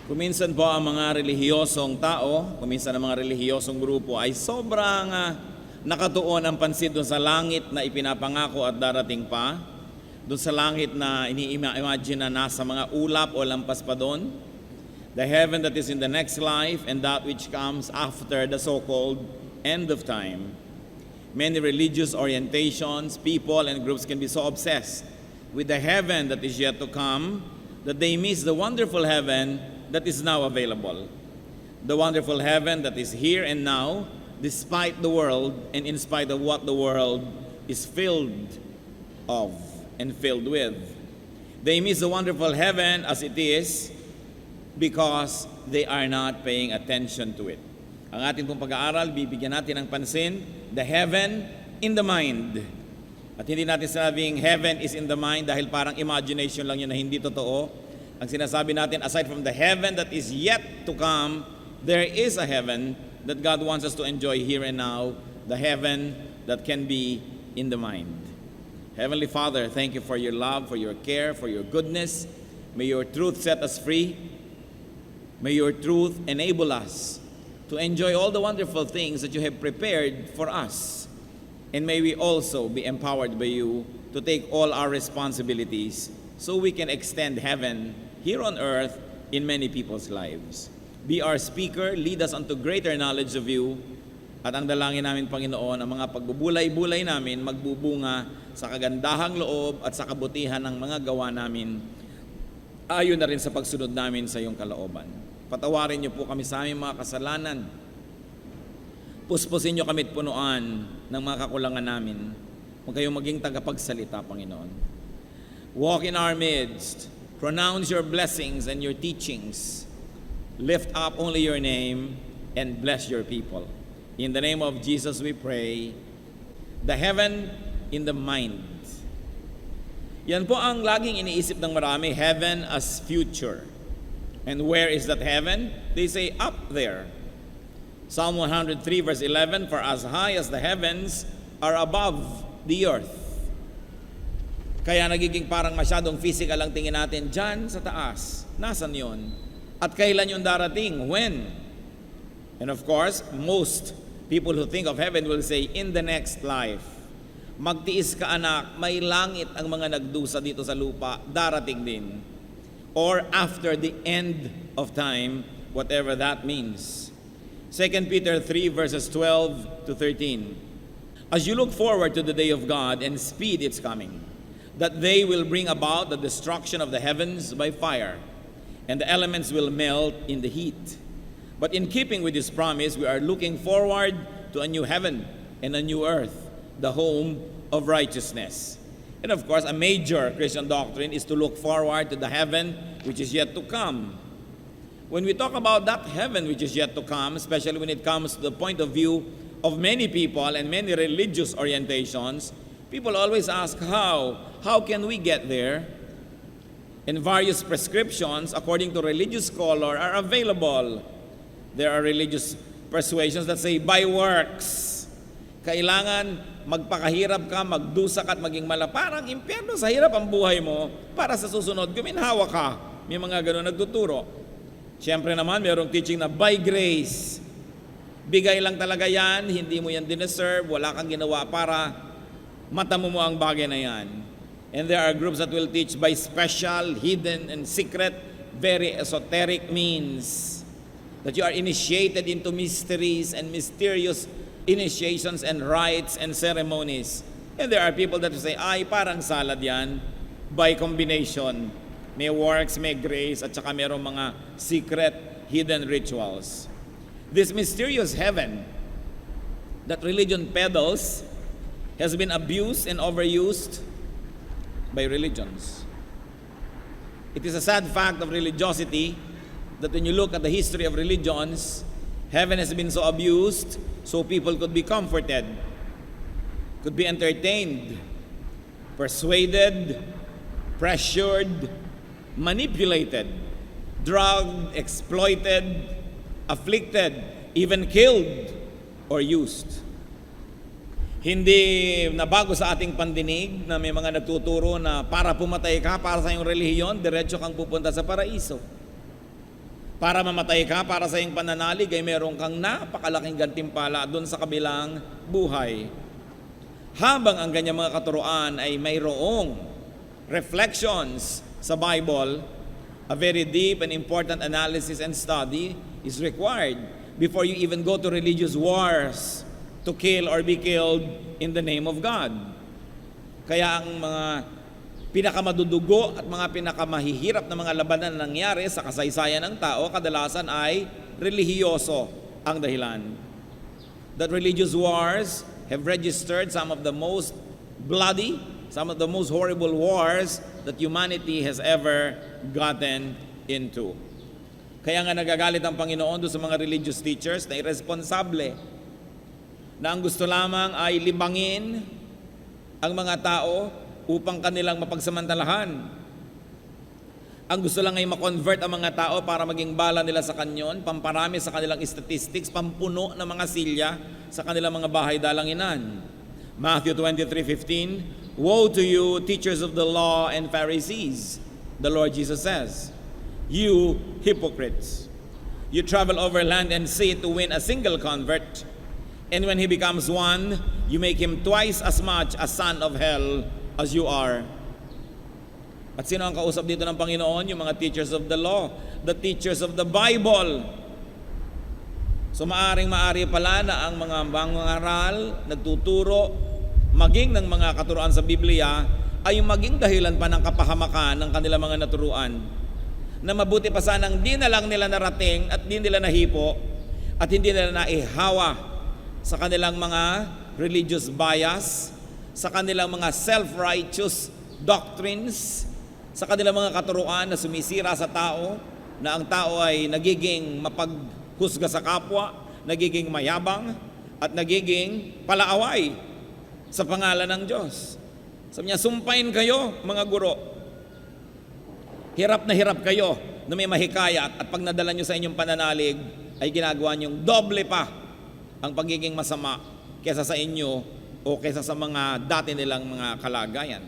Kuminsan po ang mga relihiyosong tao, kuminsan ang mga relihiyosong grupo ay sobrang nakatuon ang pansin doon sa langit na ipinapangako at darating pa, doon sa langit na ini-imagine na nasa mga ulap o lampas pa doon, the heaven that is in the next life and that which comes after the so-called end of time. Many religious orientations, people and groups can be so obsessed with the heaven that is yet to come that they miss the wonderful heaven that is now available. The wonderful heaven that is here and now, despite the world and in spite of what the world is filled of and filled with. They miss the wonderful heaven as it is because they are not paying attention to it. Ang ating pong pag-aaral, bibigyan natin ng pansin, the heaven in the mind. At hindi natin sabing heaven is in the mind dahil parang imagination lang yun na hindi totoo. Ang sinasabi natin, aside from the heaven that is yet to come, there is a heaven that God wants us to enjoy here and now, the heaven that can be in the mind. Heavenly Father, thank you for your love, for your care, for your goodness. May your truth set us free. May your truth enable us to enjoy all the wonderful things that you have prepared for us. And may we also be empowered by you to take all our responsibilities so we can extend heaven here on earth in many people's lives. Be our speaker, lead us unto greater knowledge of you, at ang dalangin namin, Panginoon, ang mga pagbubulay-bulay namin magbubunga sa kagandahang loob at sa kabutihan ng mga gawa namin, ayon na rin sa pagsunod namin sa iyong kalooban. Patawarin niyo po kami sa aming mga kasalanan. Puspusin niyo kami at punuan ng mga kakulangan namin. Huwag kayong maging tagapagsalita, Panginoon. Walk in our midst. Pronounce your blessings and your teachings. Lift up only your name and bless your people. In the name of Jesus we pray. The heaven in the mind. Yan po ang laging iniisip ng marami, heaven as future. And where is that heaven? They say up there. Psalm 103 verse 11, for as high as the heavens are above the earth. Kaya nagiging parang masyadong physical ang tingin natin dyan sa taas. Nasaan yon? At kailan yung darating? When? And of course, most people who think of heaven will say, in the next life. Magtiis ka anak, may langit ang mga nagdusa dito sa lupa, darating din. Or after the end of time, whatever that means. 2 Peter 3 verses 12 to 13. As you look forward to the day of God and speed its coming, that they will bring about the destruction of the heavens by fire, and the elements will melt in the heat. But in keeping with this promise, we are looking forward to a new heaven and a new earth, the home of righteousness. And of course, a major Christian doctrine is to look forward to the heaven which is yet to come. When we talk about that heaven which is yet to come, especially when it comes to the point of view of many people and many religious orientations, people always ask how? How can we get there? And various prescriptions, according to religious scholar, are available. There are religious persuasions that say, by works. Kailangan magpakahirap ka, magdusa ka at maging parang impyerno sa hirap ang buhay mo para sa susunod, guminhawa ka. May mga gano'n nagtuturo. Siyempre naman, mayroong teaching na by grace. Bigay lang talaga yan, hindi mo yan dineserve, wala kang ginawa para matamo mo ang bagay na yan. And there are groups that will teach by special, hidden, and secret, very esoteric means that you are initiated into mysteries and mysterious initiations and rites and ceremonies. And there are people that will say, ay, parang salad yan, by combination. May works, may grace, at saka mayroong mga secret, hidden rituals. This mysterious heaven that religion peddles has been abused and overused by religions. It is a sad fact of religiosity that when you look at the history of religions, heaven has been so abused so people could be comforted, could be entertained, persuaded, pressured, manipulated, drugged, exploited, afflicted, even killed or used. Hindi nabago sa ating pandinig na may mga nagtuturo na para pumatay ka, para sa iyong relihiyon, diretso kang pupunta sa paraiso. Para mamatay ka, para sa iyong pananalig ay meron kang napakalaking gantimpala doon sa kabilang buhay. Habang ang ganyang mga katuruan ay mayroong reflections sa Bible, a very deep and important analysis and study is required before you even go to religious wars to kill or be killed in the name of God. Kaya ang mga pinakamadudugo at mga pinakamahihirap na mga labanan na nangyari sa kasaysayan ng tao, kadalasan ay relihiyoso ang dahilan. That religious wars have registered some of the most bloody, some of the most horrible wars that humanity has ever gotten into. Kaya nga nagagalit ang Panginoon doon sa mga religious teachers na irresponsable, na ang gusto lamang ay libangin ang mga tao upang kanilang mapagsamantalahan. Ang gusto lang ay makonvert ang mga tao para maging bala nila sa kanyon, pamparami sa kanilang statistics, pampuno ng mga silya sa kanilang mga bahay dalanginan. Matthew 23:15, "Woe to you, teachers of the law and Pharisees," the Lord Jesus says, "you hypocrites. You travel over land and sea to win a single convert, and when he becomes one, you make him twice as much a son of hell as you are." At sino ang kausap dito ng Panginoon? Yung mga teachers of the law, the teachers of the Bible. So maaring pala na ang mga mangangaral, nagtuturo, maging ng mga katuruan sa Biblia, ay maging dahilan pa ng kapahamakan ng kanilang mga naturuan. Na mabuti pa sanang di na lang nila narating at di nila nahipo at hindi nila naihawa sa kanilang mga religious bias, sa kanilang mga self-righteous doctrines, sa kanilang mga katuruan na sumisira sa tao, na ang tao ay nagiging mapaghusga sa kapwa, nagiging mayabang, at nagiging palaaway sa pangalan ng Diyos. Sabi niya, sumpain kayo mga guro. Hirap na hirap kayo na may mahikayat at pag nadala nyo sa inyong pananalig, ay ginagawa nyong doble pa ang pagiging masama kesa sa inyo o kesa sa mga dati nilang mga kalagayan.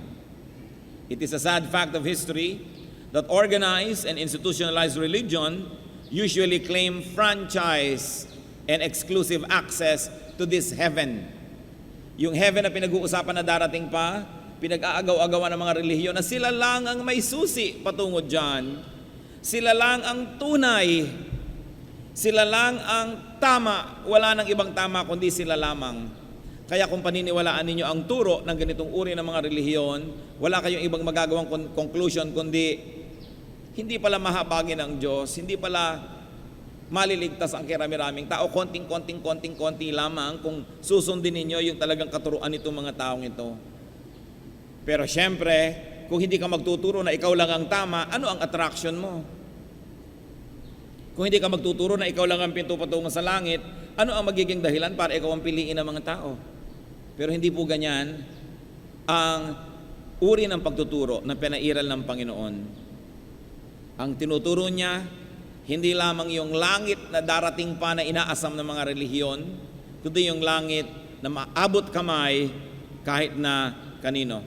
It is a sad fact of history that organized and institutionalized religion usually claim franchise and exclusive access to this heaven. Yung heaven na pinag-uusapan na darating pa, pinag-aagaw-agawan ng mga relihiyon na sila lang ang may susi patungo dyan. Sila lang ang tunay. Sila lang ang tama. Wala nang ibang tama kundi sila lamang. Kaya kung paniniwalaan ninyo ang turo ng ganitong uri ng mga relihiyon, wala kayong ibang magagawang conclusion kundi hindi pala mahabagin ng Diyos, hindi pala maliligtas ang kirami-raming tao, konting-konti lamang kung susundin ninyo yung talagang katuruan nitong mga taong ito. Pero syempre, kung hindi ka magtuturo na ikaw lang ang tama, ano ang attraction mo? Kung hindi ka magtuturo na ikaw lang ang pinto patungo sa langit, ano ang magiging dahilan para ikaw ang piliin ng mga tao? Pero hindi po ganyan ang uri ng pagtuturo na pinairal ng Panginoon. Ang tinuturo niya, hindi lamang yung langit na darating pa na inaasam ng mga relihiyon, kundi yung langit na maabot kamay kahit na kanino.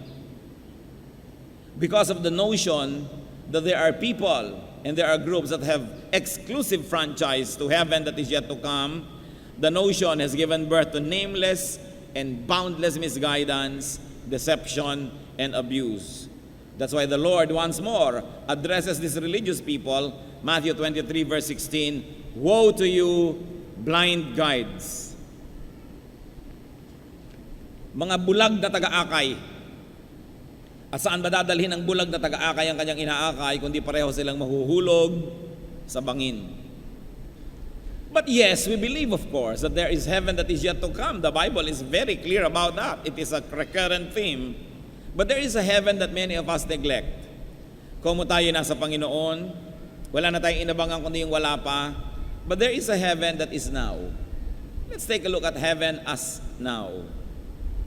Because of the notion that there are people and there are groups that have exclusive franchise to heaven that is yet to come, the notion has given birth to nameless and boundless misguidance, deception, and abuse. That's why the Lord once more addresses these religious people, Matthew 23 verse 16, "Woe to you, blind guides." Mga bulag na taga-akay. At saan ba dadalhin ang bulag na taga-akay ang kanyang inaakay kundi pareho silang mahuhulog sa bangin? But yes, we believe of course that there is heaven that is yet to come. The Bible is very clear about that. It is a recurrent theme. But there is a heaven that many of us neglect. Kung tayo nasa Panginoon, wala na tayong inabangan kundi yung wala pa. But there is a heaven that is now. Let's take a look at heaven as now.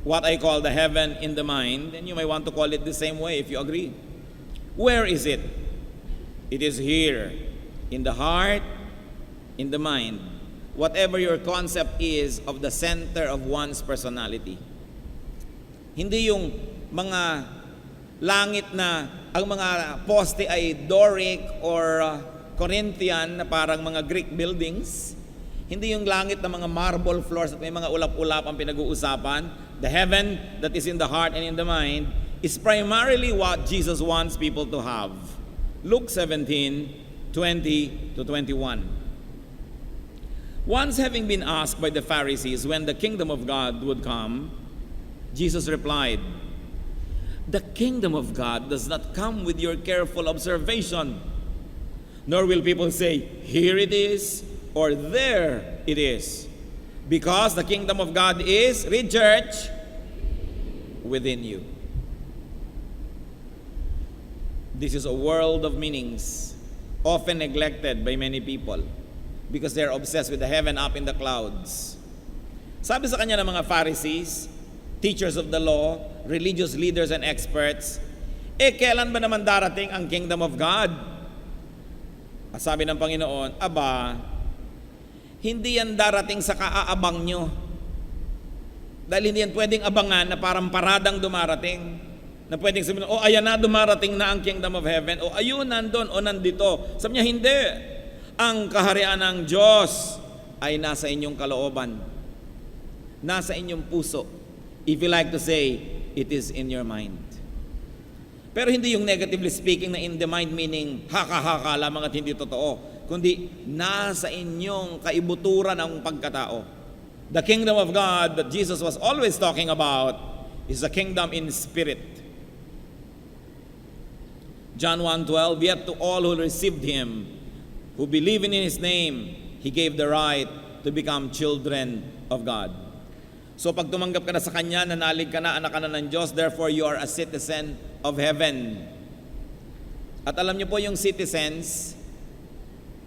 What I call the heaven in the mind, and you may want to call it the same way if you agree. Where is it? It is here, in the heart, in the mind. Whatever your concept is of the center of one's personality. Hindi yung mga langit na ang mga poste ay Doric or Corinthian na parang mga Greek buildings. Hindi yung langit na mga marble floors at may mga ulap-ulap ang pinag-uusapan. The heaven that is in the heart and in the mind is primarily what Jesus wants people to have. Luke 17:20 to 21. Once having been asked by the Pharisees when the kingdom of God would come, Jesus replied, "The kingdom of God does not come with your careful observation, nor will people say, 'Here it is,' or 'There it is.' Because the kingdom of God is," read church, "within you." This is a world of meanings, often neglected by many people because they're obsessed with the heaven up in the clouds. Sabi sa kanya ng mga Pharisees, teachers of the law, religious leaders and experts, kailan ba naman darating ang kingdom of God? Sabi ng Panginoon, aba, hindi yan darating sa kaaabang nyo. Dahil hindi yan pwedeng abangan na parang paradang dumarating. Na pwedeng sabihin, ayan na, dumarating na ang kingdom of heaven. Ayun, nandun, nandito. Sabi niya, hindi. Ang kaharian ng Diyos ay nasa inyong kalooban. Nasa inyong puso. If you like to say, it is in your mind. Pero hindi yung negatively speaking na in the mind meaning haka-haka lamang at hindi totoo. Kundi nasa inyong kaibuturan ang pagkatao. The kingdom of God that Jesus was always talking about is a kingdom in spirit. John 1:12, "Yet to all who received Him, who believe in His name, He gave the right to become children of God." So pag tumanggap ka na sa Kanya, nanalig ka na, anak ka na ng Diyos, therefore you are a citizen of heaven. At alam niyo po yung citizens,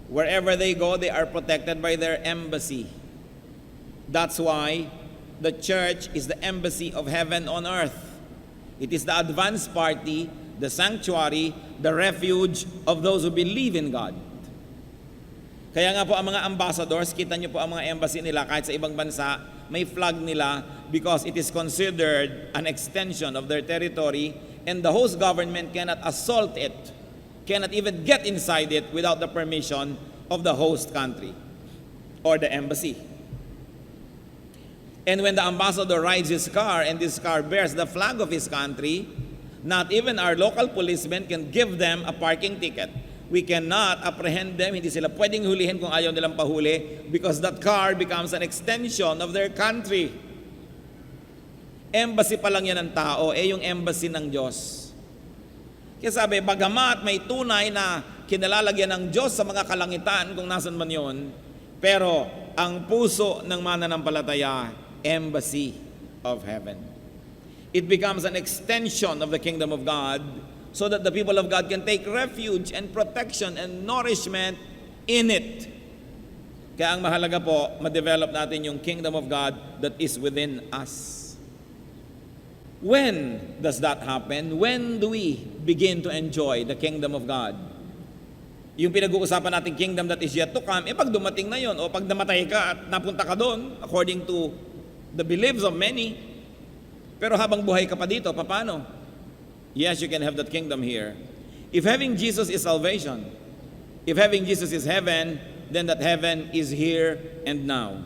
wherever they go, they are protected by their embassy. That's why the church is the embassy of heaven on earth. It is the advance party, the sanctuary, the refuge of those who believe in God. Kaya nga po ang mga ambassadors, kita niyo po ang mga embassy nila kahit sa ibang bansa, may flag nila because it is considered an extension of their territory and the host government cannot assault it, cannot even get inside it without the permission of the host country or the embassy. And when the ambassador rides his car and this car bears the flag of his country, not even our local policemen can give them a parking ticket. We cannot apprehend them. Hindi sila pwedeng hulihin kung ayaw nilang pahuli because that car becomes an extension of their country. Embassy pa lang yan ng tao, yung embassy ng Diyos. Kaya sabi, bagamat may tunay na kinalalagyan ng Diyos sa mga kalangitan kung nasan man yun, pero ang puso ng mananampalataya, embassy of heaven. It becomes an extension of the kingdom of God so that the people of God can take refuge and protection and nourishment in it. Kaya ang mahalaga po, ma-develop natin yung kingdom of God that is within us. When does that happen? When do we begin to enjoy the kingdom of God? Yung pinag-uusapan natin kingdom that is yet to come, pag dumating na yon o pag namatay ka at napunta ka doon, according to the beliefs of many, pero habang buhay ka pa dito, paano? Yes, you can have that kingdom here. If having Jesus is salvation, if having Jesus is heaven, then that heaven is here and now.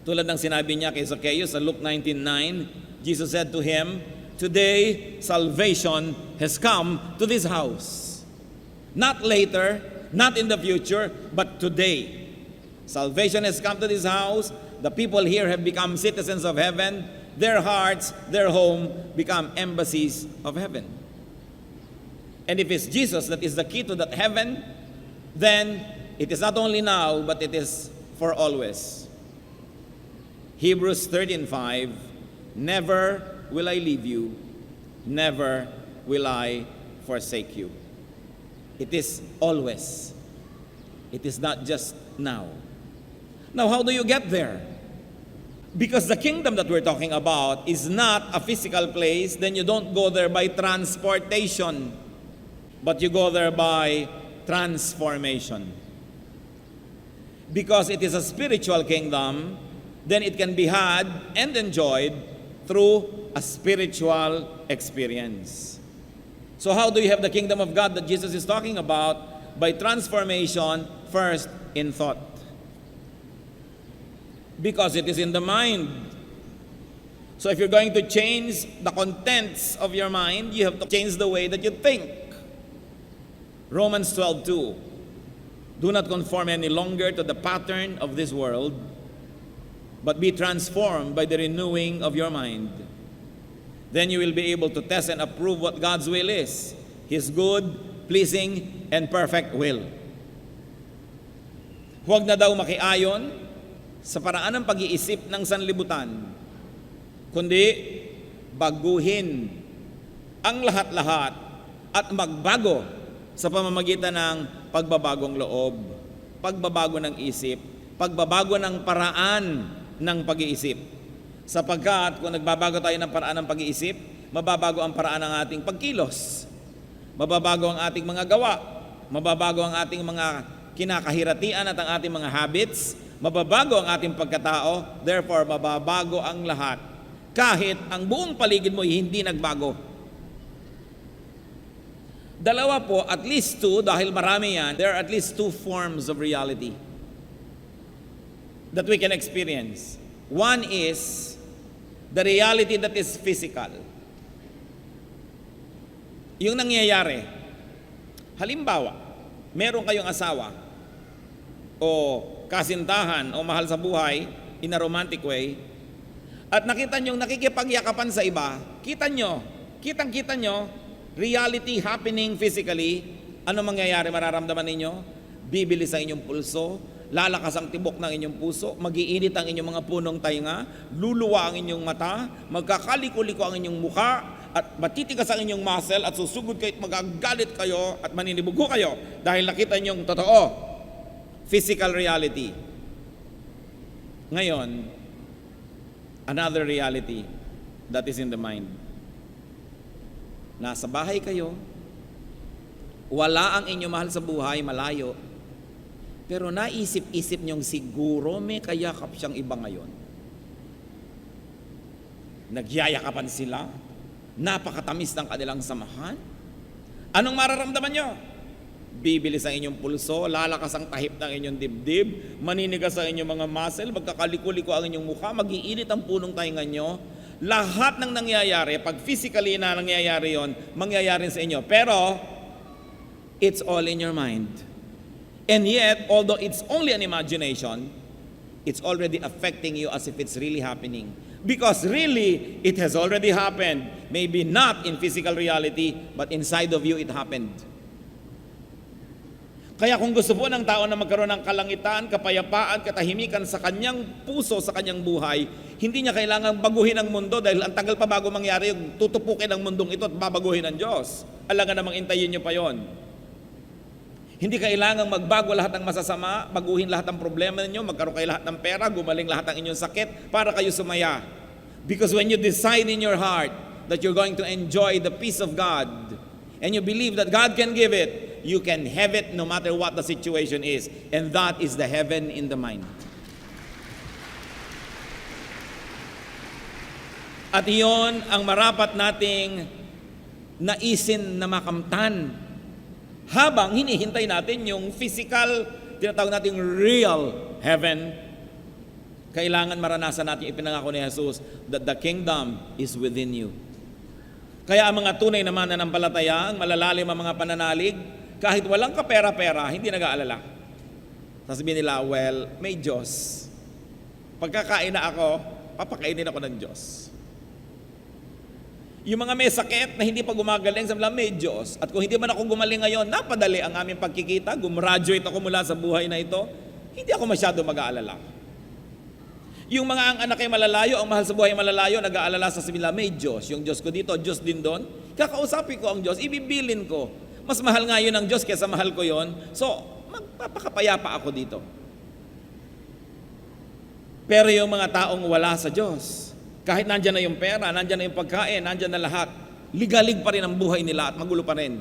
Tulad ng sinabi niya kay Zacchaeus sa Luke 19:9, Jesus said to him, "Today salvation has come to this house." Not later, not in the future, but today. Salvation has come to this house. The people here have become citizens of heaven. Their hearts, their home, become embassies of heaven. And if it's Jesus that is the key to that heaven, then it is not only now, but it is for always. Hebrews 13:5, "Never will I leave you, never will I forsake you." It is always. It is not just now. Now, how do you get there? Because the kingdom that we're talking about is not a physical place, then you don't go there by transportation, but you go there by transformation. Because it is a spiritual kingdom, then it can be had and enjoyed through a spiritual experience. So how do you have the kingdom of God that Jesus is talking about? by transformation first in thought. Because it is in the mind. So if you're going to change the contents of your mind, you have to change the way that you think. Romans 12:2. Do not conform any longer to the pattern of this world, but be transformed by the renewing of your mind. Then you will be able to test and approve what God's will is, His good, pleasing, and perfect will. Huwag na daw makiayon sa paraan ng pag-iisip ng sanlibutan, kundi baguhin ang lahat-lahat at magbago sa pamamagitan ng pagbabagong loob, pagbabago ng isip, pagbabago ng paraan ng pag-iisip. Sapagkat kung nagbabago tayo ng paraan ng pag-iisip, mababago ang paraan ng ating pagkilos, mababago ang ating mga gawa, mababago ang ating mga kinakahiratian at ang ating mga habits, mababago ang ating pagkatao, therefore mababago ang lahat. Kahit ang buong paligid mo hindi nagbago. Dalawa po, at least two, dahil marami yan, there are at least two forms of reality that we can experience. One is the reality that is physical. Yung nangyayari, halimbawa, meron kayong asawa o kasintahan o mahal sa buhay in a romantic way, at nakita nyo nakikipagyakapan sa iba, kitang-kita nyo, reality happening physically, ano mangyayari, mararamdaman ninyo? Bibilis ang inyong pulso, lalakas ang tibok ng inyong puso, mag-iinit ang inyong mga punong tainga, luluwa ang inyong mata, magkakaliko-liko ang inyong mukha, at matitigas ang inyong muscle, at susugod kayo at magagalit kayo at maninibugo kayo dahil nakita ninyong totoo. Physical reality. Ngayon, another reality that is in the mind. Nasa bahay kayo, wala ang inyong mahal sa buhay, malayo, pero naisip-isip niyong siguro may kayakap siyang iba ngayon. Nagyayakapan sila, napakatamis ng kanilang samahan. Anong mararamdaman niyo? Bibilis ang inyong pulso, lalakas ang tahip ng inyong dibdib, maninigas ang inyong mga muscle, magkakaliko-liko ang inyong mukha, mag-iinit ang punong tainga nyo. Lahat ng nangyayari, pag physically na nangyayari yon, mangyayari sa inyo. Pero, it's all in your mind. And yet, although it's only an imagination, it's already affecting you as if it's really happening. Because really, it has already happened. Maybe not in physical reality, but inside of you it happened. Kaya kung gusto po ng tao na magkaroon ng kalangitan, kapayapaan, katahimikan sa kanyang puso, sa kanyang buhay, hindi niya kailangang baguhin ang mundo dahil ang tagal pa bago mangyari yung tutupukin ang mundong ito at babaguhin ng Diyos. Alangan namang intayin niyo pa yon. Hindi kailangang magbago lahat ng masasama, baguhin lahat ng problema ninyo, magkaroon kayo lahat ng pera, gumaling lahat ng inyong sakit para kayo sumaya. Because when you decide in your heart that you're going to enjoy the peace of God and you believe that God can give it, you can have it no matter what the situation is. And that is the heaven in the mind. At iyon ang marapat nating naisin na makamtan habang hinihintay natin yung physical, tinatawag nating real heaven. Kailangan maranasan natin ipinangako ni Jesus that the kingdom is within you. Kaya ang mga tunay na mananampalataya, ang malalalim ang mga pananalig, kahit walang kapera-pera, hindi nag-aalala. Sasabihin nila, well, may Diyos. Pagkakain na ako, papakainin ako ng Diyos. Yung mga may sakit na hindi pa gumagaling, sabi nila, may Diyos. At kung hindi man ako gumaling ngayon, napadali ang aming pagkikita, gumraduate ako mula sa buhay na ito, hindi ako masyado mag-aalala. Yung mga ang anak ay malalayo, ang mahal sa buhay ay malalayo, nag-aalala sa sabi nila, may Diyos. Yung Diyos ko dito, Diyos din doon. Kakausapin ko ang Diyos, ibibilin ko. Mas mahal nga yun ng Diyos kaysa mahal ko yun. So, magpapakapayapa ako dito. Pero yung mga taong wala sa Diyos, kahit nandyan na yung pera, nandyan na yung pagkain, nandyan na lahat, ligalig pa rin ang buhay nila at magulo pa rin.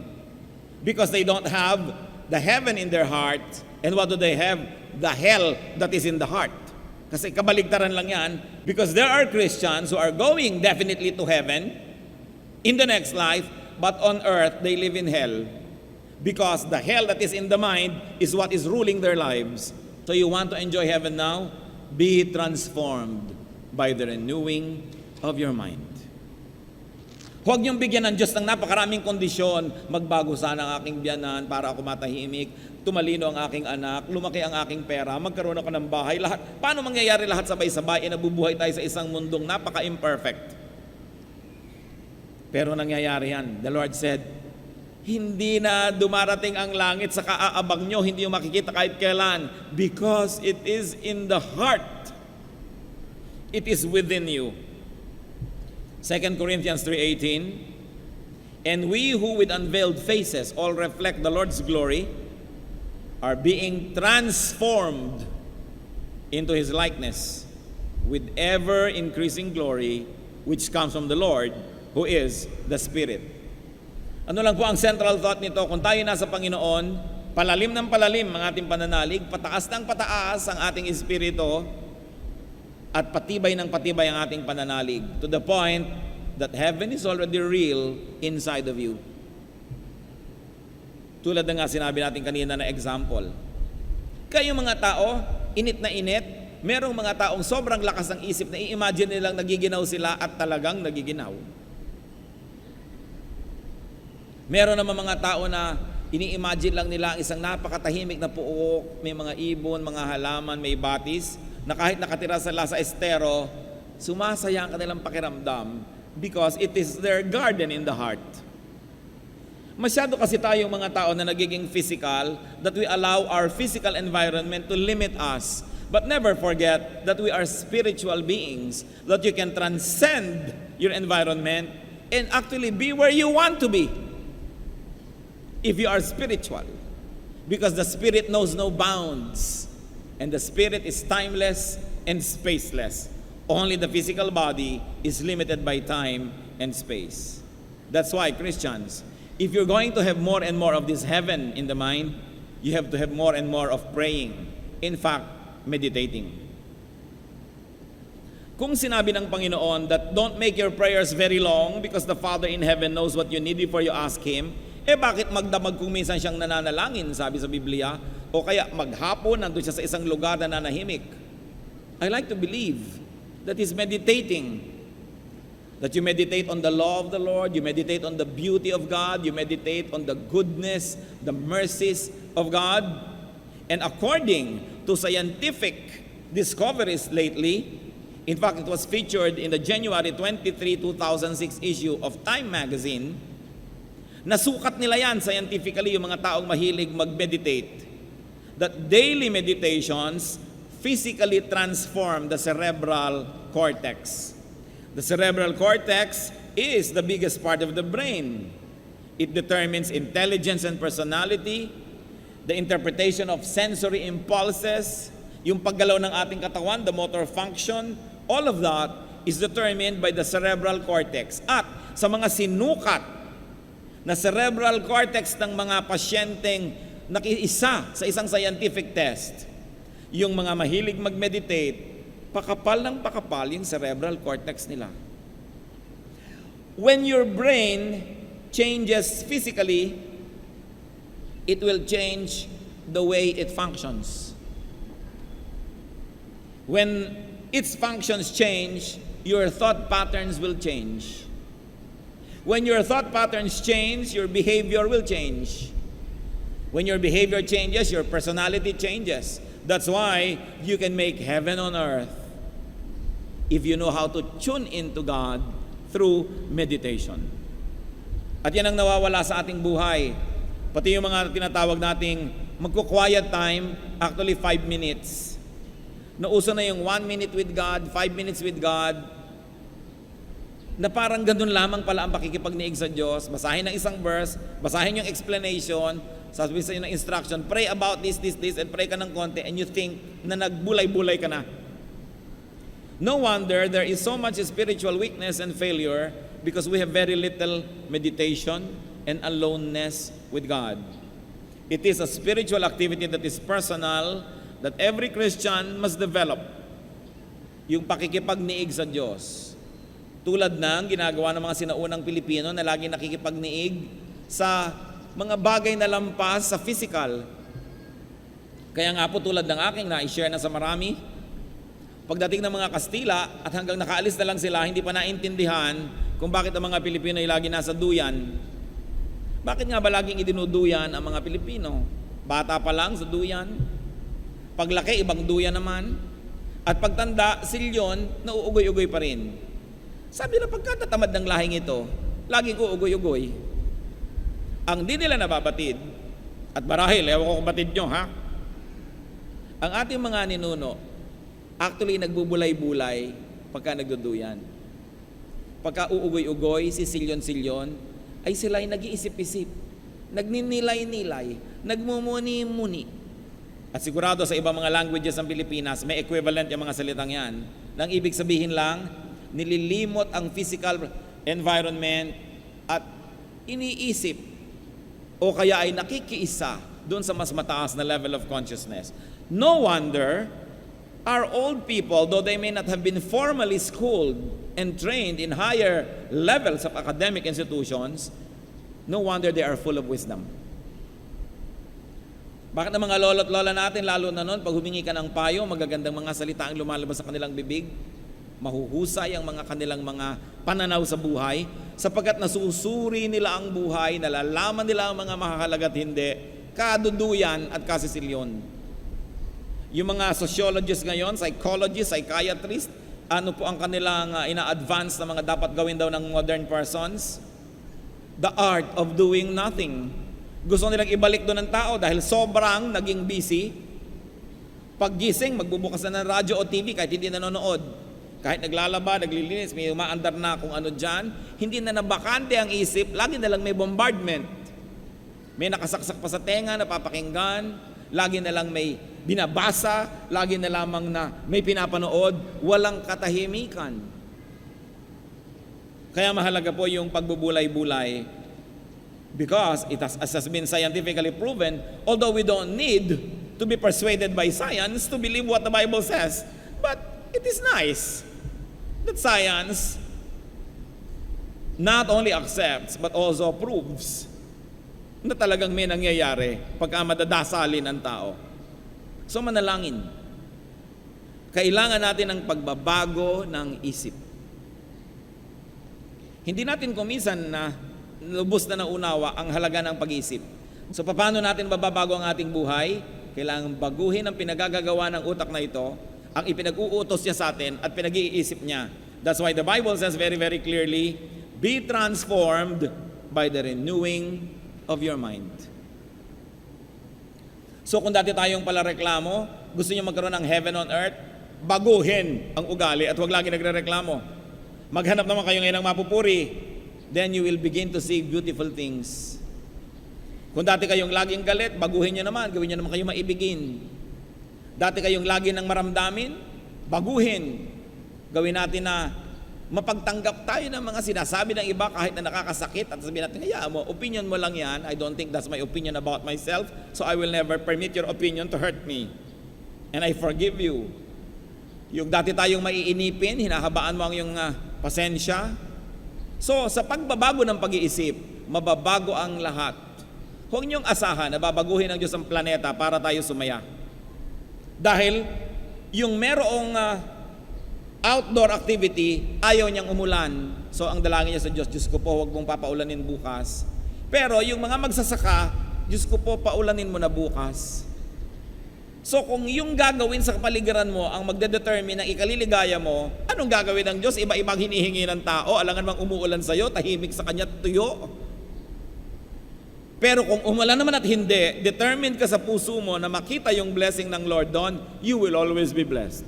Because they don't have the heaven in their heart. And what do they have? The hell that is in the heart. Kasi kabaligtaran lang yan. Because there are Christians who are going definitely to heaven in the next life, but on earth, they live in hell because the hell that is in the mind is what is ruling their lives. So you want to enjoy heaven now? Be transformed by the renewing of your mind. Huwag niyong bigyan ng Diyos ng napakaraming kondisyon. Magbago sana ang aking biyanan para ako matahimik, tumalino ang aking anak, lumaki ang aking pera, magkaroon ako ng bahay, lahat. Paano mangyayari lahat sabay-sabay? Nabubuhay tayo sa isang mundong napaka-imperfect. Pero nangyayari yan. The Lord said, hindi na dumarating ang langit sa kaaabang nyo, hindi yung makikita kahit kailan, because it is in the heart. It is within you. 2 Corinthians 3:18, and we who with unveiled faces all reflect the Lord's glory are being transformed into His likeness with ever increasing glory which comes from the Lord who is the Spirit. Ano lang po ang central thought nito? Kung tayo nasa Panginoon, palalim ng palalim ang ating pananalig, pataas ng pataas ang ating espiritu, at patibay ng patibay ang ating pananalig, to the point that heaven is already real inside of you. Tulad na nga sinabi natin kanina na example. Kayong mga tao, init na init, merong mga taong sobrang lakas ng isip na i-imagine nilang nagiginaw sila at talagang nagiginaw. Meron naman mga tao na ini-imagine lang nila ang isang napakatahimik na puok, may mga ibon, mga halaman, may batis, na kahit nakatira sila sa estero, sumasaya ang kanilang pakiramdam because it is their garden in the heart. Masyado kasi tayong mga tao na nagiging physical, that we allow our physical environment to limit us. But never forget that we are spiritual beings, that you can transcend your environment and actually be where you want to be if you are spiritual. Because the Spirit knows no bounds. And the Spirit is timeless and spaceless. Only the physical body is limited by time and space. That's why, Christians, if you're going to have more and more of this heaven in the mind, you have to have more and more of praying. In fact, meditating. Kung sinabi ng Panginoon that don't make your prayers very long because the Father in heaven knows what you need before you ask Him, bakit magdamag kung minsan siyang nananalangin, sabi sa Biblia? O kaya maghapon, nandun siya sa isang lugar na nanahimik. I like to believe that He's meditating. That you meditate on the law of the Lord, you meditate on the beauty of God, you meditate on the goodness, the mercies of God. And according to scientific discoveries lately, in fact, it was featured in the January 23, 2006 issue of Time magazine. Nasukat nila yan scientifically, yung mga taong mahilig mag-meditate, that daily meditations physically transform the cerebral cortex. The cerebral cortex is the biggest part of the brain. It determines intelligence and personality, the interpretation of sensory impulses, yung paggalaw ng ating katawan, the motor function, all of that is determined by the cerebral cortex. At sa mga sinukat na cerebral cortex ng mga pasyenteng nakiisa sa isang scientific test, yung mga mahilig mag-meditate, pakapal ng pakapal yung cerebral cortex nila. When your brain changes physically, it will change the way it functions. When its functions change, your thought patterns will change. When your thought patterns change, your behavior will change. When your behavior changes, your personality changes. That's why you can make heaven on earth if you know how to tune into God through meditation. At yan ang nawawala sa ating buhay. Pati yung mga tinatawag nating magko-quiet time, actually 5 minutes. Nauso na yung 1 minute with God, 5 minutes with God, na parang ganun lamang pala ang pakikipagniig sa Diyos. Basahin ng isang verse, basahin yung explanation, sasabihin sa iyo ng instruction, pray about this, and pray ka ng konti, and you think na nagbulay-bulay ka na. No wonder there is so much spiritual weakness and failure because we have very little meditation and aloneness with God. It is a spiritual activity that is personal, that every Christian must develop. Yung pakikipagniig sa Diyos. Tulad ng ginagawa ng mga sinaunang Pilipino na lagi nakikipagniig sa mga bagay na lampas sa physical. Kaya nga po tulad ng aking na-share na sa marami, pagdating ng mga Kastila at hanggang nakaalis na lang sila, hindi pa naintindihan kung bakit ang mga Pilipino ay lagi nasa duyan. Bakit nga ba laging idinuduyan ang mga Pilipino? Bata pa lang sa duyan, paglaki ibang duyan naman, at pagtanda, silyon, nauugoy-ugoy pa rin. Sabi na pagkatatamad ng lahing ito, laging uugoy-ugoy. Ang di nila nababatid, at marahil, ewan ko kung batid nyo, ha? Ang ating mga ninuno, actually nagbubulay-bulay pagka nagduduyan. Pagka uugoy-ugoy, si silyon-silyon, ay sila ay nag-iisip-isip, nagninilay-nilay, nagmumuni-muni. At sigurado sa ibang mga languages ng Pilipinas, may equivalent yung mga salitang yan. Nang ibig sabihin lang, nililimot ang physical environment at iniisip o kaya ay nakikiisa doon sa mas mataas na level of consciousness. No wonder our old people, though they may not have been formally schooled and trained in higher levels of academic institutions, no wonder they are full of wisdom. Bakit ang mga lolo't lola natin, lalo na noon, pag humingi ka ng payo, magagandang mga salita ang lumalabas sa kanilang bibig, mahuhusay ang mga kanilang mga pananaw sa buhay, sapagkat nasusuri nila ang buhay, nalalaman nila ang mga mahahalaga at hindi, kaduduyan at kasisilyon. Yung mga sociologists ngayon, psychologists, psychiatrists, ano po ang kanilang ina-advance na mga dapat gawin daw ng modern persons? The art of doing nothing. Gusto nilang ibalik doon ng tao dahil sobrang naging busy. Paggising, magbubukas na ng radyo o TV kahit hindi nanonood. Kahit naglalaba, naglilinis, may umaandar na kung ano dyan. Hindi na nabakante ang isip, lagi na lang may bombardment. May nakasaksak pa sa tenga, napapakinggan, lagi na lang may binabasa, lagi na lamang na may pinapanood, walang katahimikan. Kaya mahalaga po yung pagbubulay-bulay. Because it has been scientifically proven, although we don't need to be persuaded by science to believe what the Bible says, but it is nice that science not only accepts but also proves na talagang may nangyayari pagka madadasalin ang tao. So manalangin. Kailangan natin ng pagbabago ng isip. Hindi natin kuminsan na lubos na naunawa ang halaga ng pag-iisip. So paano natin bababago ang ating buhay? Kailangan baguhin ang pinagagagawa ng utak na ito, ang ipinag-uutos niya sa atin at pinag-iisip niya. That's why the Bible says very, very clearly, be transformed by the renewing of your mind. So kung dati tayong pala reklamo, gusto niyo magkaroon ng heaven on earth, baguhin ang ugali at huwag lagi nagre-reklamo. Maghanap naman kayo ngayon ng mapupuri. Then you will begin to see beautiful things. Kung dati kayong laging galit, baguhin nyo naman, gawin nyo naman kayo maibigin. Dati kayong lagi nang maramdamin, baguhin. Gawin natin na mapagtanggap tayo ng mga sinasabi ng iba kahit na nakakasakit at sabihin natin, hayaan mo, opinion mo lang yan. I don't think that's my opinion about myself, so I will never permit your opinion to hurt me. And I forgive you. Yung dati tayong maiinipin, hinahabaan mo ang iyong pasensya. So, sa pagbabago ng pag-iisip, mababago ang lahat. Huwag niyong asahan na babaguhin ng Diyos ang planeta para tayo sumaya. Dahil, yung merong outdoor activity, ayaw niyang umulan. So, ang dalangin niya sa Diyos, Diyos ko po, huwag mong papaulanin bukas. Pero, yung mga magsasaka, Diyos ko po, paulanin mo na bukas. So kung yung gagawin sa kapaligiran mo ang magdedetermine ng ikaliligaya mo, anong gagawin ng Diyos? Iba-ibang hinihingi ng tao, alangan mang umuulan sa'yo, tahimik sa kanya tuyo. Pero kung umulan naman at hindi, determined ka sa puso mo na makita yung blessing ng Lord doon, you will always be blessed.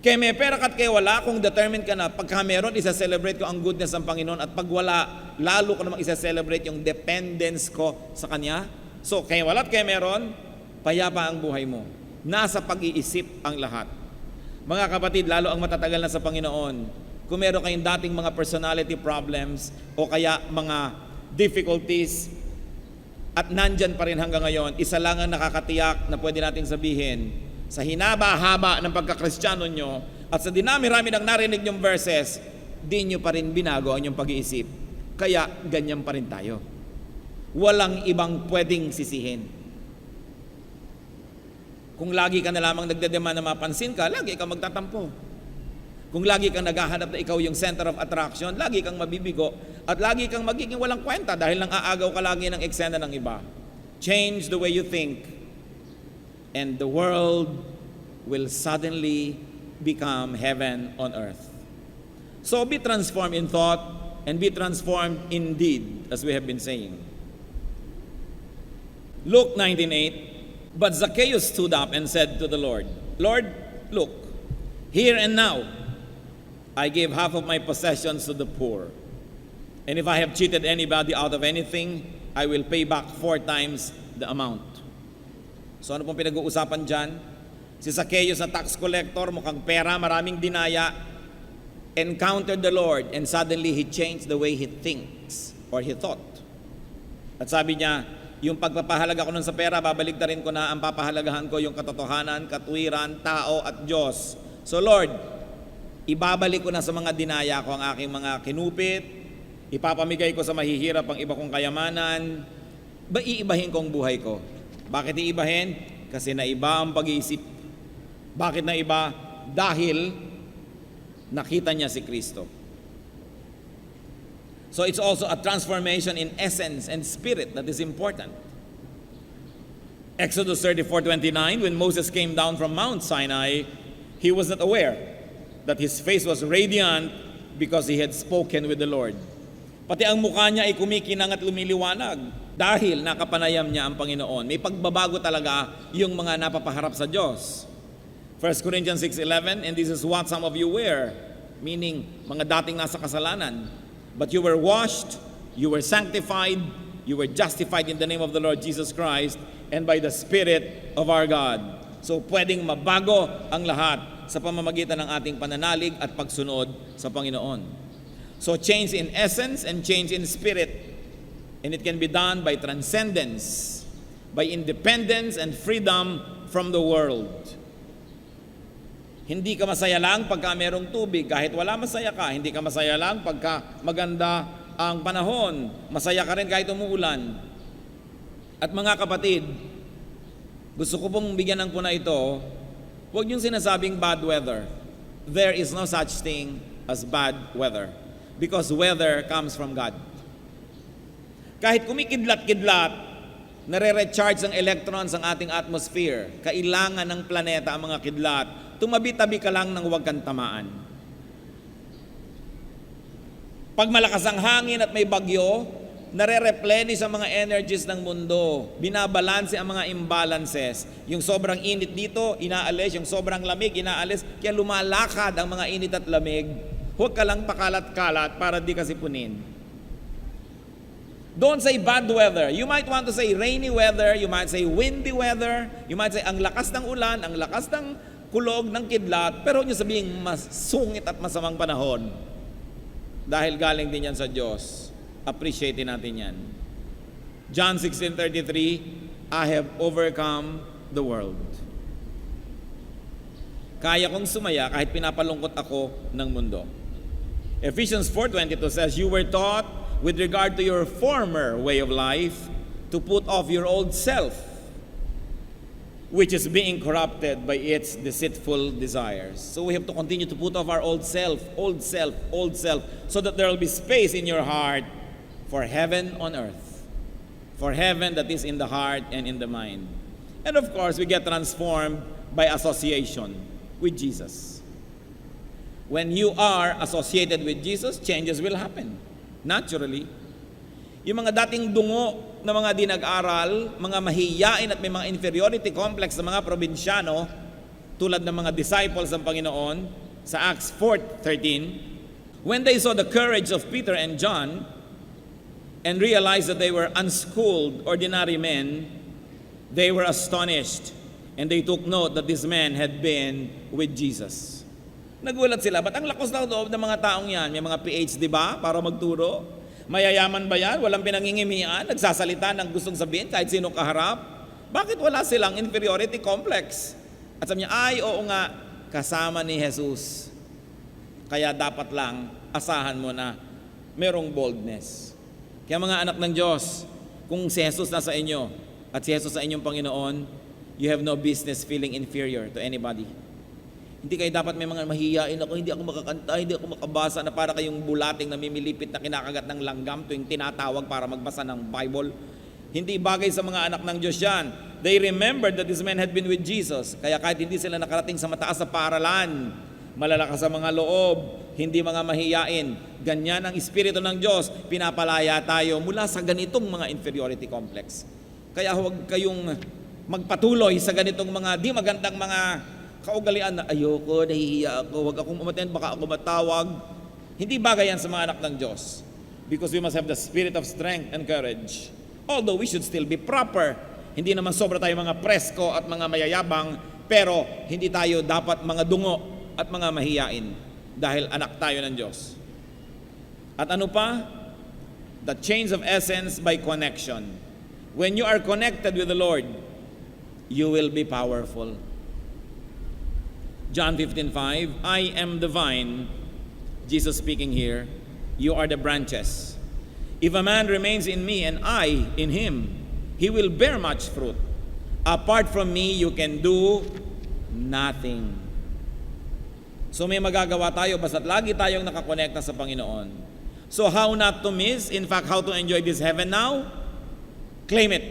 Kaya may pera ka't kaya wala, kung determined ka na, pagka meron, isa-celebrate ko ang goodness ng Panginoon at pag wala, lalo ko namang isa-celebrate yung dependence ko sa Kanya. So kaya wala at kaya meron, payapa ang buhay mo. Nasa pag-iisip ang lahat. Mga kapatid, lalo ang matatagal na sa Panginoon, kung meron kayong dating mga personality problems o kaya mga difficulties at nandyan pa rin hanggang ngayon, isa lang ang nakakatiyak na pwede nating sabihin, sa hinaba-haba ng pagkakristyano nyo at sa dinami-rami ng narinig nyong verses, di nyo pa rin binago ang inyong pag-iisip. Kaya ganyan pa rin tayo. walang ibang pwedeng sisihin. Kung lagi ka na lamang nagdedemand na mapansin ka, lagi kang magtatampo. Kung lagi kang naghahanap na ikaw yung center of attraction, lagi kang mabibigo at lagi kang magiging walang kwenta dahil nang aagaw ka lagi ng eksena ng iba. Change the way you think and the world will suddenly become heaven on earth. So be transformed in thought and be transformed in deed, as we have been saying. Luke 19:8, but Zacchaeus stood up and said to the Lord, Lord, look, here and now I gave half of my possessions to the poor. And if I have cheated anybody out of anything, I will pay back 4 times the amount. So ano pong pinag-uusapan dyan? Si Zacchaeus na tax collector, mukhang pera, maraming dinaya, encountered the Lord and suddenly he changed the way he thinks or he thought. At sabi niya, yung pagpapahalaga ko nun sa pera, babaligtarin ko na ang papahalagahan ko yung katotohanan, katwiran, tao at Diyos. So Lord, ibabalik ko na sa mga dinaya ko ang aking mga kinupit, ipapamigay ko sa mahihirap ang iba kong kayamanan, iibahin kong buhay ko. Bakit iibahin? Kasi naiba ang pag-iisip. Bakit naiba? Dahil nakita niya si Kristo. So it's also a transformation in essence and spirit that is important. Exodus 34:29, when Moses came down from Mount Sinai, he was not aware that his face was radiant because he had spoken with the Lord. Pati ang mukha niya ay kumikinang at lumiliwanag dahil nakapanayam niya ang Panginoon. May pagbabago talaga yung mga napapaharap sa Diyos. 1 Corinthians 6:11, and this is what some of you were, meaning mga dating nasa kasalanan. But you were washed, you were sanctified, you were justified in the name of the Lord Jesus Christ and by the Spirit of our God. So pwedeng mabago ang lahat sa pamamagitan ng ating pananalig at pagsunod sa Panginoon. So change in essence and change in spirit. And it can be done by transcendence, by independence and freedom from the world. Hindi ka masaya lang pagka merong tubig, kahit wala masaya ka. Hindi ka masaya lang pagka maganda ang panahon. Masaya ka rin kahit umuulan. At mga kapatid, gusto ko pong bigyan ng puna ito, huwag niyong sinasabing bad weather. There is no such thing as bad weather. Because weather comes from God. Kahit kumikidlat-kidlat, nare-recharge ang electrons ang ating atmosphere. Kailangan ng planeta ang mga kidlat. Tumabi-tabi ka lang nang huwag kang tamaan. Pag malakas ang hangin at may bagyo, nare-replenish ang mga energies ng mundo. Binabalanse ang mga imbalances. Yung sobrang init dito, inaalis. Yung sobrang lamig, inaalis. Kaya lumalakad ang mga init at lamig. Huwag ka lang pakalat-kalat para di ka sipunin. Don't say bad weather. You might want to say rainy weather. You might say windy weather. You might say ang lakas ng ulan, ang lakas ng kulog ng kidlat, pero huwag niyo sabihin masungit at masamang panahon. Dahil galing din yan sa Diyos. Appreciate natin yan. John 16:33, I have overcome the world. Kaya kong sumaya kahit pinapalungkot ako ng mundo. Ephesians 4:22 says, you were taught with regard to your former way of life to put off your old self, which is being corrupted by its deceitful desires. So we have to continue to put off our old self, so that there will be space in your heart for heaven on earth, for heaven that is in the heart and in the mind. And of course, we get transformed by association with Jesus. When you are associated with Jesus, changes will happen, naturally. Yung mga dating dungo na mga di nag-aral, mga mahiyain at may mga inferiority complex na mga probinsyano, tulad ng mga disciples ng Panginoon, sa Acts 4:13, when they saw the courage of Peter and John and realized that they were unschooled, ordinary men, they were astonished and they took note that these men had been with Jesus. Nagulat sila, ba't ang lakas na loob ng mga taong yan? May mga PhD ba para magturo? Mayayaman ba yan? Walang pinangingimian? Nagsasalita ng gustong sabihin kahit sino kaharap? Bakit wala silang inferiority complex? At sabi niya, ay oo nga, kasama ni Jesus. Kaya dapat lang asahan mo na merong boldness. Kaya mga anak ng Diyos, Kung si Jesus nasa inyo at si Jesus sa inyong Panginoon, you have no business feeling inferior to anybody. Hindi kayo dapat may mga mahihiyain ako, hindi ako makakanta, hindi ako makabasa, na para kayong bulating na mimilipit na kinakagat ng langgam tuwing tinatawag para magbasa ng Bible. Hindi bagay sa mga anak ng Diyos yan. They remembered that this man had been with Jesus. Kaya kahit hindi sila nakarating sa mataas sa paaralan, malalakas sa mga loob, hindi mga mahiyain, ganyan ang Espiritu ng Diyos, pinapalaya tayo mula sa ganitong mga inferiority complex. Kaya huwag kayong magpatuloy sa ganitong mga di magandang mga kaugalian na ayoko, nahihiya ako, huwag akong umaten, baka ako matawag. Hindi bagay yan sa mga anak ng Diyos. Because we must have the spirit of strength and courage. Although we should still be proper. Hindi naman sobra tayo mga presko at mga mayayabang, pero hindi tayo dapat mga dungo at mga mahiyain dahil anak tayo ng Diyos. At ano pa? The change of essence by connection. When you are connected with the Lord, you will be powerful. John 15:5, I am the vine, Jesus speaking here, you are the branches. If a man remains in me and I in him, he will bear much fruit. Apart from me, you can do nothing. So may magagawa tayo basta't lagi tayong nakakonekta sa Panginoon. So how not to miss, in fact, how to enjoy this heaven now? Claim it.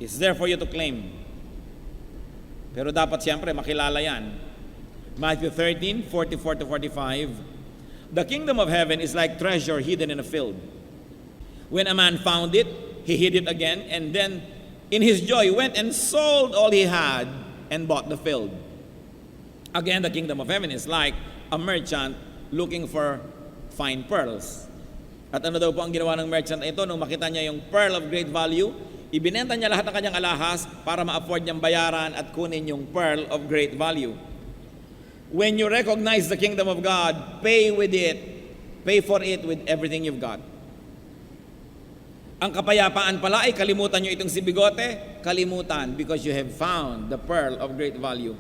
It's there for you to claim. Pero dapat siyempre makilala yan. Matthew 13:44-45, the kingdom of heaven is like treasure hidden in a field. When a man found it, he hid it again, and then in his joy went and sold all he had and bought the field. Again, the kingdom of heaven is like a merchant looking for fine pearls. At ano daw po ang ginawa ng merchant ito nung makita niya yung pearl of great value? Ibinenta niya lahat ng kanyang alahas para ma-afford niyang bayaran at kunin yung pearl of great value. When you recognize the kingdom of God, pay with it. Pay for it with everything you've got. Ang kapayapaan pala ay kalimutan nyo itong si bigote, kalimutan because you have found the pearl of great value.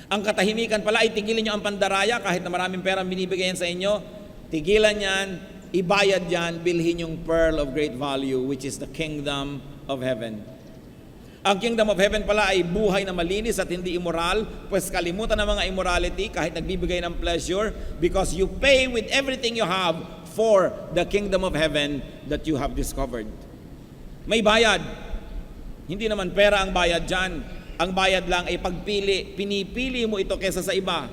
Ang katahimikan pala ay tigilin nyo ang pandaraya kahit na maraming pera binibigay yan sa inyo, tigilan yan, ibayad yan, bilhin yung pearl of great value which is the kingdom of heaven. Ang kingdom of heaven pala ay buhay na malinis at hindi immoral, pues kalimutan ng mga immorality kahit nagbibigay ng pleasure because you pay with everything you have for the kingdom of heaven that you have discovered. May bayad. Hindi naman pera ang bayad dyan. Ang bayad lang ay pagpili. Pinipili mo ito kaysa sa iba.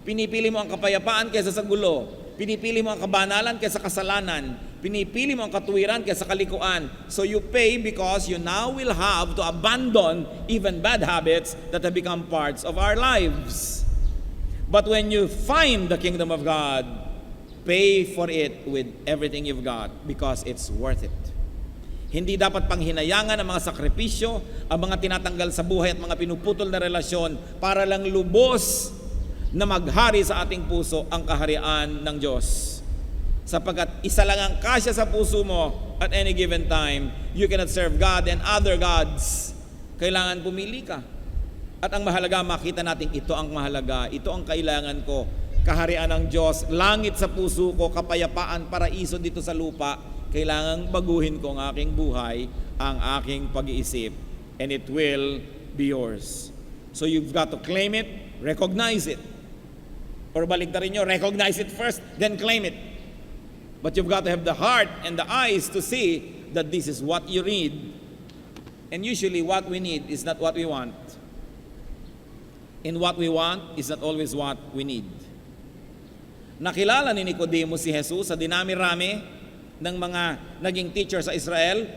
Pinipili mo ang kapayapaan kaysa sa gulo. Pinipili mo ang kabanalan kaysa kasalanan. Pinipili mo ang katuwiran kaysa kalikuan. So you pay because you now will have to abandon even bad habits that have become parts of our lives. But when you find the kingdom of God, pay for it with everything you've got because it's worth it. Hindi dapat panghinayangan ang mga sakripisyo, ang mga tinatanggal sa buhay at mga pinuputol na relasyon para lang lubos na maghari sa ating puso ang kaharian ng Diyos. Sapagkat isa lang ang kasya sa puso mo at any given time, you cannot serve God and other gods. Kailangan pumili ka. At ang mahalaga, makita natin ito ang mahalaga, ito ang kailangan ko. Kaharian ng Diyos, langit sa puso ko, kapayapaan, paraiso dito sa lupa. Kailangang baguhin ko ang aking buhay, ang aking pag-iisip, and it will be yours. So you've got to claim it, recognize it. Or baligtarin nyo, recognize it first, then claim it. But you've got to have the heart and the eyes to see that this is what you need. And usually what we need is not what we want. And what we want is not always what we need. Nakilala ni Nicodemus si Jesus sa dinami-rami ng mga naging teacher sa Israel.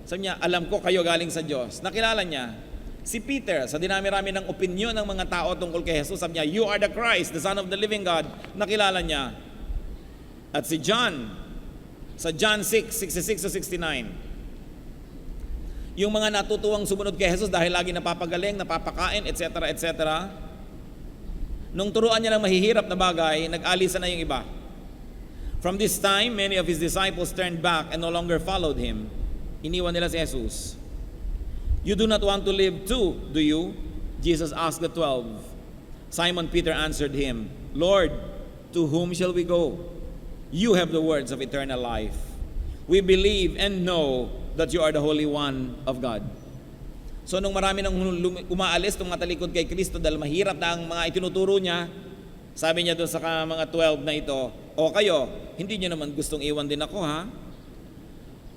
Sabi niya, alam ko kayo galing sa Diyos. Nakilala niya. Si Peter, sa dinami-rami ng opinyon ng mga tao tungkol kay Jesus, sabi niya, you are the Christ, the Son of the living God. Nakilala niya. At si John, sa John 6:66-69, yung mga natutuwang sumunod kay Jesus dahil lagi napapagaling, napapakain, etc., etc., nung turuan niya ng mahihirap na bagay, nag-alisa na yung iba. From this time, many of his disciples turned back and no longer followed him. Iniwan nila si Jesus. You do not want to live too, do you? Jesus asked the 12. Simon Peter answered him, Lord, to whom shall we go? You have the words of eternal life. We believe and know that you are the Holy One of God. So nung marami nang umaalis, nung matalikod kay Kristo dahil mahirap na ang mga itinuturo niya, sabi niya doon sa mga 12 na ito, o kayo, hindi niyo naman gustong iwan din ako, ha?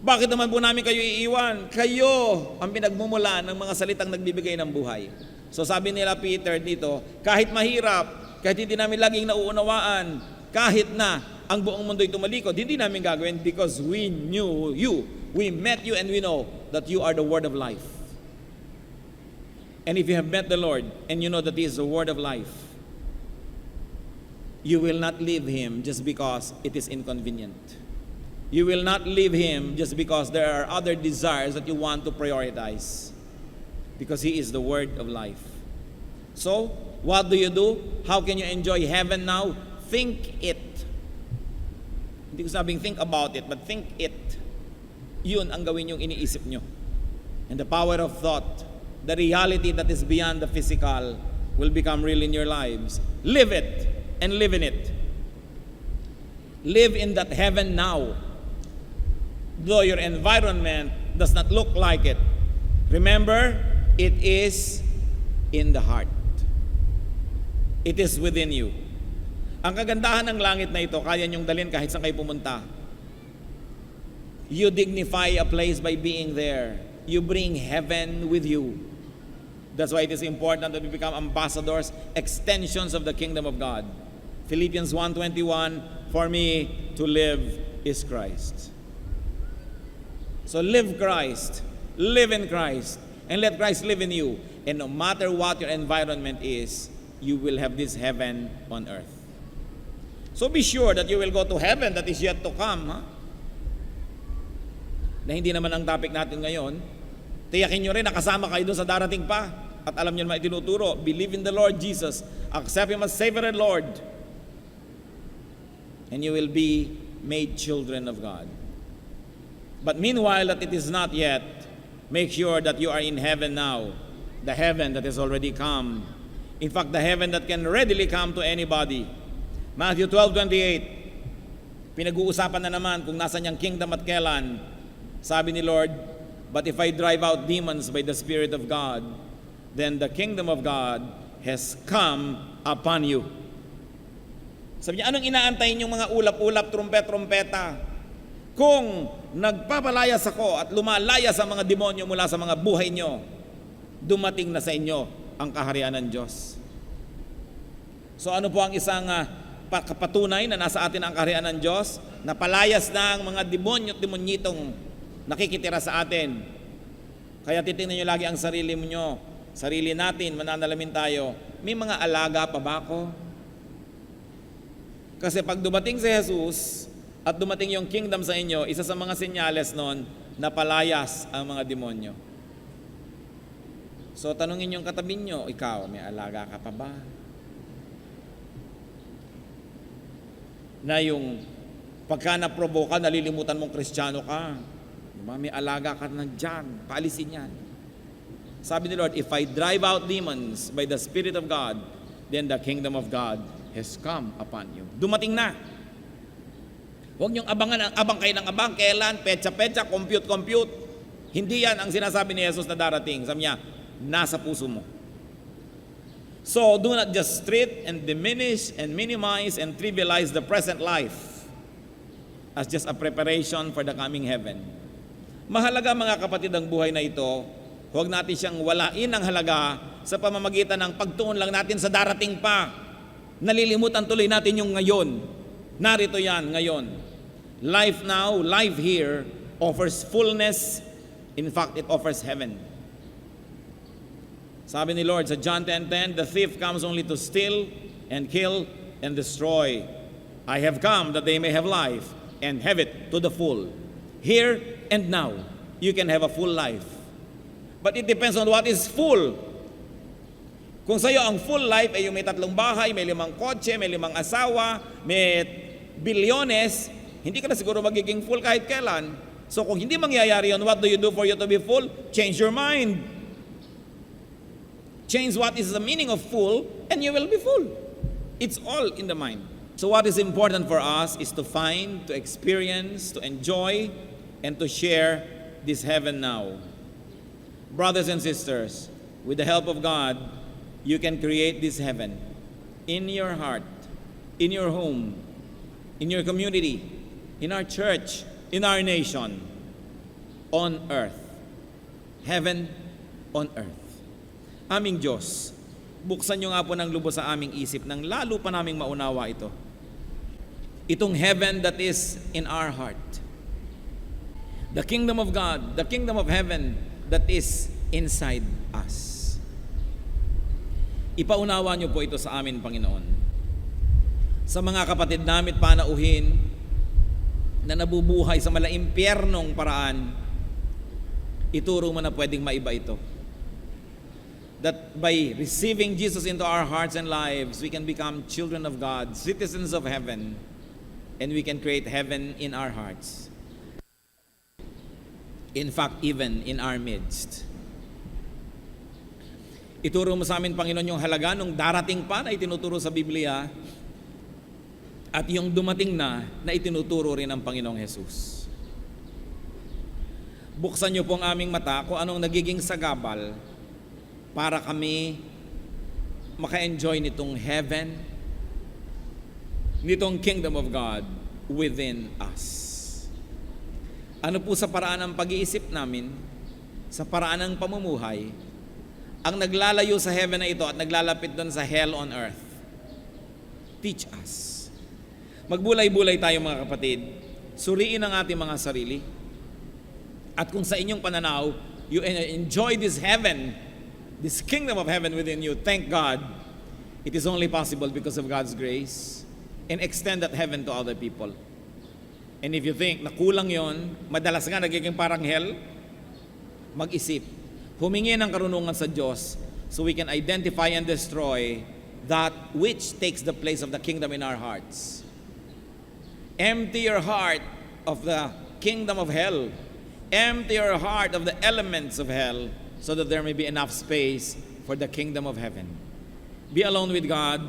Bakit naman po namin kayo iiwan? Kayo ang pinagmumula ng mga salitang nagbibigay ng buhay. So sabi nila Peter dito, kahit mahirap, kahit hindi namin laging nauunawaan, kahit na ang buong mundo'y tumalikod, hindi namin gagawin because we knew you. We met you and we know that you are the word of life. And if you have met the Lord and you know that He is the word of life, you will not leave Him just because it is inconvenient. You will not leave Him just because there are other desires that you want to prioritize. Because He is the word of life. So, what do? How can you enjoy heaven now? Think it. Hindi ko sabing think about it, but think it. Yun ang gawin yung iniisip nyo. And the power of thought, the reality that is beyond the physical, will become real in your lives. Live it and live in it. Live in that heaven now. Though your environment does not look like it, remember, it is in the heart. It is within you. Ang kagandahan ng langit na ito, kaya niyong dalhin kahit saan kayo pumunta. You dignify a place by being there. You bring heaven with you. That's why it is important that we become ambassadors, extensions of the kingdom of God. Philippians 1:21, for me to live is Christ. So live Christ, live in Christ, and let Christ live in you. And no matter what your environment is, you will have this heaven on earth. So be sure that you will go to heaven that is yet to come, ha? Na hindi naman ang topic natin ngayon. Tiyakin nyo rin, nakasama kayo doon sa darating pa. At alam nyo naman itinuturo, believe in the Lord Jesus, accept Him as Savior and Lord, and you will be made children of God. But meanwhile that it is not yet, make sure that you are in heaven now, the heaven that has already come. In fact, the heaven that can readily come to anybody. Matthew 12:28, pinag-uusapan na naman kung nasa niyang kingdom at kailan. Sabi ni Lord, but if I drive out demons by the Spirit of God, then the kingdom of God has come upon you. Sabi niya, anong inaantay niyong mga ulap-ulap, trumpet-trumpeta? Kung nagpapalayas ako at lumalaya sa mga demonyo mula sa mga buhay niyo, dumating na sa inyo ang kaharian ng Diyos. So ano po ang isang patunay na nasa atin ang kaharian ng Diyos? Napalayas na ang mga demonyo at demonyitong nakikitira sa atin. Kaya titingnan nyo lagi ang sarili nyo, sarili natin, mananalamin tayo, may mga alaga pa ba ako? Kasi pag dumating si Jesus at dumating yung kingdom sa inyo, isa sa mga senyales nun, napalayas ang mga demonyo. So tanungin yung katabi nyo, ikaw, may alaga ka pa ba? Na yung pagka naprovoka, nalilimutan mong Kristiyano ka. Diba? May alaga ka na dyan, paalisin yan. Sabi ni Lord, if I drive out demons by the Spirit of God, then the kingdom of God has come upon you. Dumating na. Huwag niyong abang kayo ng abang, kailan, petsa, compute. Hindi yan ang sinasabi ni Jesus na darating. Sabi niya, nasa puso mo. So, do not just treat and diminish and minimize and trivialize the present life as just a preparation for the coming heaven. Mahalaga mga kapatid ang buhay na ito. Huwag natin siyang walain ang halaga sa pamamagitan ng pagtuon lang natin sa darating pa. Nalilimutan tuloy natin yung ngayon. Narito yan ngayon. Life now, life here offers fullness. In fact, it offers heaven. Sabi ni Lord sa John 10:10, the thief comes only to steal and kill and destroy. I have come that they may have life and have it to the full. Here and now, you can have a full life. But it depends on what is full. Kung sa'yo ang full life ay yung may 3 bahay, may 5 kotse, may 5 asawa, may bilyones, hindi ka na siguro magiging full kahit kailan. So kung hindi mangyayari yun, what do you do for you to be full? Change your mind. Change what is the meaning of full, and you will be full. It's all in the mind. So what is important for us is to find, to experience, to enjoy and to share this heaven now. Brothers and sisters, with the help of God, you can create this heaven in your heart, in your home, in your community, in our church, in our nation, on earth. Heaven on earth. Aming Diyos, buksan niyo nga po ng lubos sa aming isip nang lalo pa naming maunawa ito. Itong heaven that is in our heart. The kingdom of God, the kingdom of heaven that is inside us. Ipaunawa niyo po ito sa amin, Panginoon. Sa mga kapatid namin panauhin na nabubuhay sa malaimpyernong paraan, ituro mo na pwedeng maiba ito. That by receiving Jesus into our hearts and lives, we can become children of God, citizens of heaven, and we can create heaven in our hearts. In fact, even in our midst. Ituro mo sa amin, Panginoon, yung halaga nung darating pa na itinuturo sa Biblia at yung dumating na itinuturo rin ng Panginoong Jesus. Buksan niyo po ang aming mata kung anong nagiging sagabal para kami maka-enjoy nitong heaven, nitong kingdom of God within us. Ano po sa paraan ng pag-iisip namin, sa paraan ng pamumuhay, ang naglalayo sa heaven na ito at naglalapit doon sa hell on earth? Teach us. Magbulay-bulay tayo, mga kapatid. Suriin ang ating mga sarili. At kung sa inyong pananaw, you enjoy this heaven, this kingdom of heaven within you, thank God. It is only possible because of God's grace. And extend that heaven to other people. And if you think na kulang yon, madalas nga nagiging parang hell, mag-isip. Humingi ng karunungan sa Diyos so we can identify and destroy that which takes the place of the kingdom in our hearts. Empty your heart of the kingdom of hell. Empty your heart of the elements of hell so that there may be enough space for the kingdom of heaven. Be alone with God,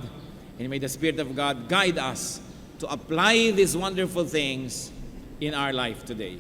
and may the Spirit of God guide us to apply these wonderful things in our life today.